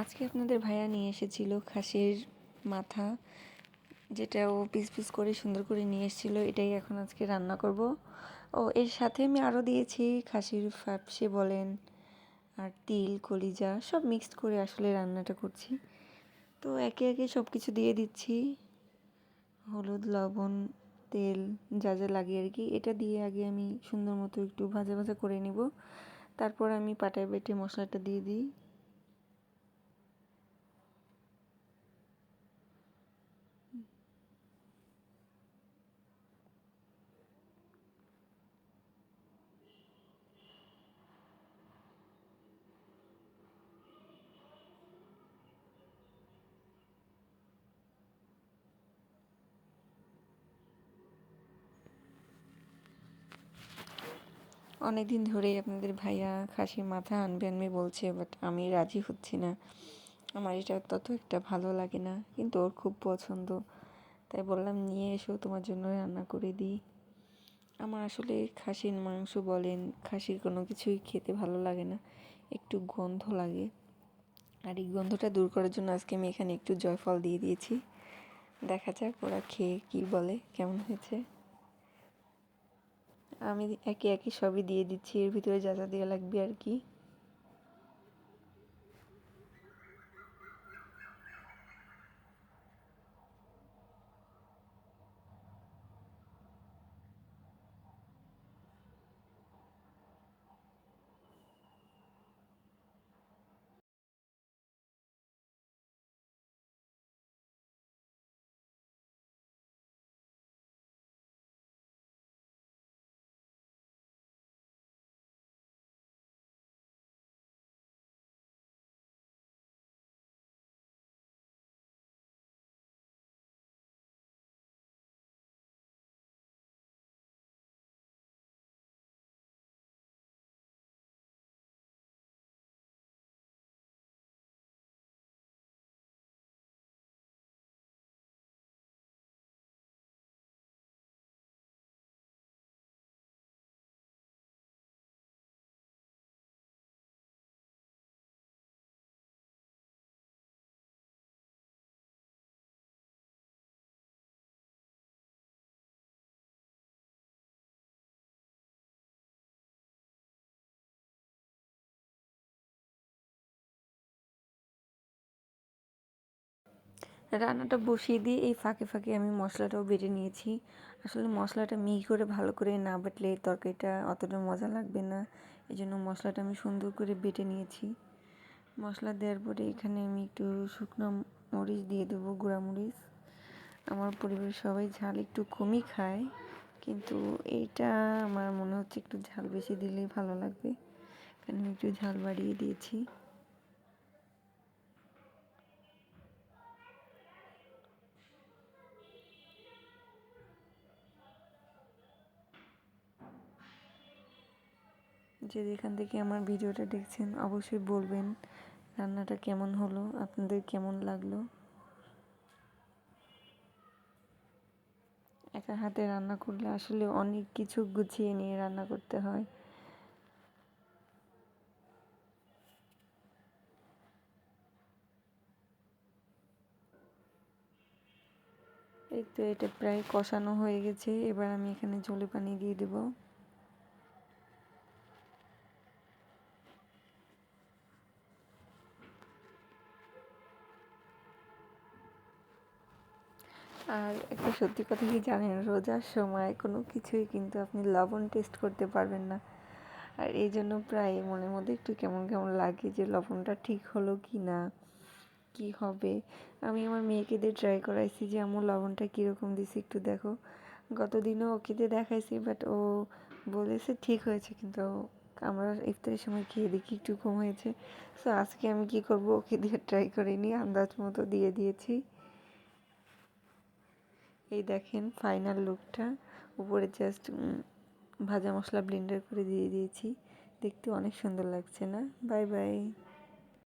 আজকে আপনাদের ভাইয়া নিয়ে এসেছিল খাসির মাথা, যেটা ও পিস পিস করে সুন্দর করে নিয়ে এসেছিলো। এটাই এখন আজকে রান্না করব। ও এর সাথে আমি আরও দিয়েছি খাসির ফাপসে বলেন, আর তিল কলিজা সব মিক্সড করে আসলে রান্নাটা করছি। তো একে একে সব কিছু দিয়ে দিচ্ছি, হলুদ লবণ তেল যা যা লাগে আর কি। এটা দিয়ে আগে আমি সুন্দর মতো একটু ভাজা ভাজা করে নিব, তারপর আমি পাটায় বেটে মশলাটা দিয়ে দিই। অনেক দিন ধরেই আপনাদের ভাইয়া খাসির মাথা আনবে বলছে, বাট আমি রাজি হচ্ছি না। আমার এটা তত একটা ভালো লাগে না, কিন্তু ওর খুব পছন্দ, তাই বললাম নিয়ে এসো, তোমার জন্য রান্না করে দিই। আমার আসলে খাসির মাংস বলেন, খাসির কোনো কিছুই খেতে ভালো লাগে না, একটু গন্ধ লাগে। আর এই গন্ধটা দূর করার জন্য আজকে আমি এখানে একটু জয়ফল দিয়ে দিয়েছি। দেখা যাক ওরা খেয়ে কী বলে, কেমন হয়েছে। আমি একে একে সবই দিয়ে দিচ্ছি, এর ভিতরে যা যা দেওয়া লাগবে আর কি। রান্নাটা বসিয়ে দিয়ে এই ফাঁকে ফাঁকে আমি মশলাটাও বেটে নিয়েছি। আসলে মশলাটা মিহি করে ভালো করে না বাটলে তরকারিটা অতটা মজা লাগবে না, এই জন্য মশলাটা আমি সুন্দর করে বেটে নিয়েছি। মশলা দেওয়ার পরে এখানে আমি একটু শুকনো মরিচ দিয়ে দেবো, গুঁড়া মরিচ। আমার পরিবারের সবাই ঝাল একটু কমই খায়, কিন্তু এইটা আমার মনে হচ্ছে একটু ঝাল বেশি দিলেই ভালো লাগবে, কারণ আমি একটু ঝাল বাড়িয়ে দিয়েছি। যে যেখান থেকে আমার ভিডিওটা দেখছেন অবশ্যই বলবেন রান্নাটা কেমন হলো, আপনাদের কেমন লাগলো। একা হাতে রান্না করলে আসলে অনেক কিছু গুছিয়ে নিয়ে রান্না করতে হয়। এই তো এটা প্রায় কষানো হয়ে গেছে, এবার আমি এখানে ঝোলে পানি দিয়ে দেব। আর একটা সত্যি কথা কি জানেন, রোজার সময় কোনো কিছুই কিন্তু আপনি লবণ টেস্ট করতে পারবেন না। আর এই জন্য প্রায় মনের মধ্যে একটু কেমন কেমন লাগে যে লবণটা ঠিক হলো কি না, কি হবে। আমি আমার মেয়েকে দিয়ে ট্রাই করাইছি যে আম্মু লবণটা কীরকম দিছি একটু দেখো। গতদিনও ওকে দিয়ে দেখাইছি, বাট ও বলেছে ঠিক হয়েছে, কিন্তু আমরা ইফতারের সময় খেয়ে দেখি একটু কম হয়েছে। সো আজকে আমি কি করব, ওকে দিয়ে ট্রাই করে নিয়ে আন্দাজ মতো দিয়ে দিয়েছি। এই দেখেন ফাইনাল লুকটা, উপরে জাস্ট ভাজা মশলা ব্লেন্ডার করে দিয়ে দিয়েছি। দেখতে অনেক সুন্দর লাগছে না? Bye bye.